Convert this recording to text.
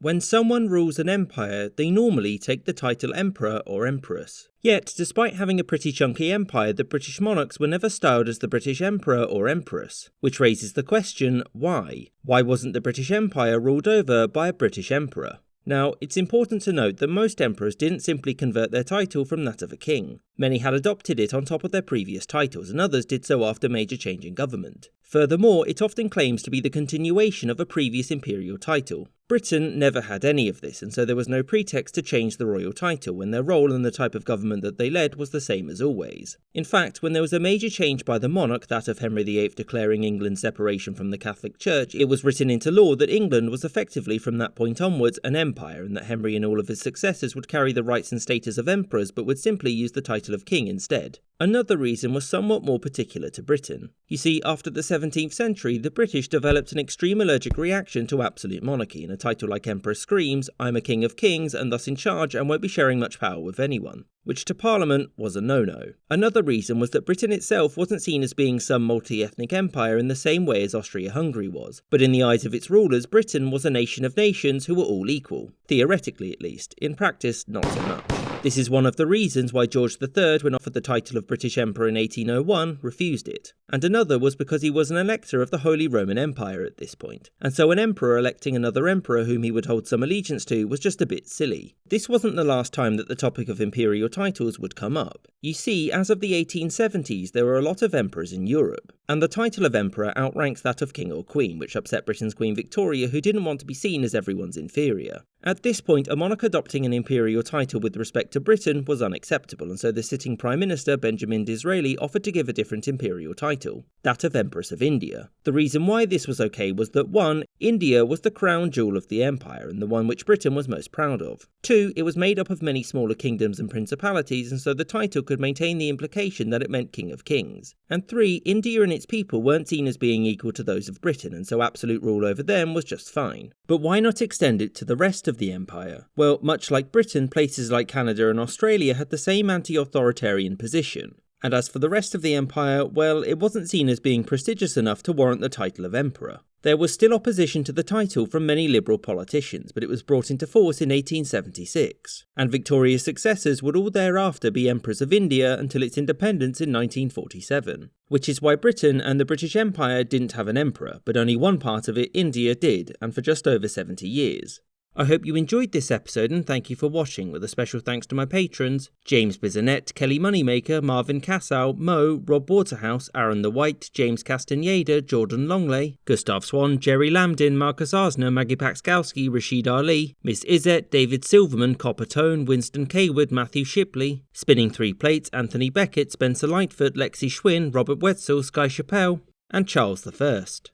When someone rules an empire, they normally take the title emperor or empress. Yet, despite having a pretty chunky empire, the British monarchs were never styled as the British emperor or empress, which raises the question, why? Why wasn't the British Empire ruled over by a British emperor? Now, it's important to note that most emperors didn't simply convert their title from that of a king. Many had adopted it on top of their previous titles, and others did so after major change in government. Furthermore, it often claims to be the continuation of a previous imperial title. Britain never had any of this, and so there was no pretext to change the royal title when their role and the type of government that they led was the same as always. In fact, when there was a major change by the monarch, that of Henry VIII declaring England's separation from the Catholic Church, it was written into law that England was effectively from that point onwards an empire, and that Henry and all of his successors would carry the rights and status of emperors but would simply use the title of king instead. Another reason was somewhat more particular to Britain. You see, after the 17th century, the British developed an extreme allergic reaction to absolute monarchy, and a title like emperor screams, "I'm a king of kings and thus in charge and won't be sharing much power with anyone," which to Parliament was a no-no. Another reason was that Britain itself wasn't seen as being some multi-ethnic empire in the same way as Austria-Hungary was, but in the eyes of its rulers, Britain was a nation of nations who were all equal. Theoretically at least, in practice not so much. This is one of the reasons why George III, when offered the title of British Emperor in 1801, refused it. And another was because he was an elector of the Holy Roman Empire at this point, and so an emperor electing another emperor whom he would hold some allegiance to was just a bit silly. This wasn't the last time that the topic of imperial titles would come up. You see, as of the 1870s, there were a lot of emperors in Europe, and the title of emperor outranks that of king or queen, which upset Britain's Queen Victoria, who didn't want to be seen as everyone's inferior. At this point, a monarch adopting an imperial title with respect to Britain was unacceptable, and so the sitting Prime Minister, Benjamin Disraeli, offered to give a different imperial title, that of Empress of India. The reason why this was okay was that 1. India was the crown jewel of the empire, and the one which Britain was most proud of. 2. It was made up of many smaller kingdoms and principalities, and so the title could maintain the implication that it meant King of Kings. And 3. India and its people weren't seen as being equal to those of Britain, and so absolute rule over them was just fine. But why not extend it to the rest of the empire? Well, much like Britain, places like Canada and Australia had the same anti-authoritarian position. And as for the rest of the empire, well, it wasn't seen as being prestigious enough to warrant the title of emperor. There was still opposition to the title from many liberal politicians, but it was brought into force in 1876, and Victoria's successors would all thereafter be Emperors of India until its independence in 1947, which is why Britain and the British Empire didn't have an emperor, but only one part of it, India, did, and for just over 70 years. I hope you enjoyed this episode and thank you for watching, with a special thanks to my patrons, James Bisonet, Kelly Moneymaker, Marvin Cassow, Mo, Rob Waterhouse, Aaron the White, James Castaneda, Jordan Longley, Gustav Swan, Jerry Landen, Marcus Arsner, Maggie Paxkowski, Rashid Ali, Miss Izette, David Silverman, Copper Tone, Winston Kaywood, Matthew Shipley, Spinning Three Plates, Anthony Beckett, Spencer Lightfoot, Lexi Schwinn, Robert Wetzel, Sky Chappelle, and Charles the First.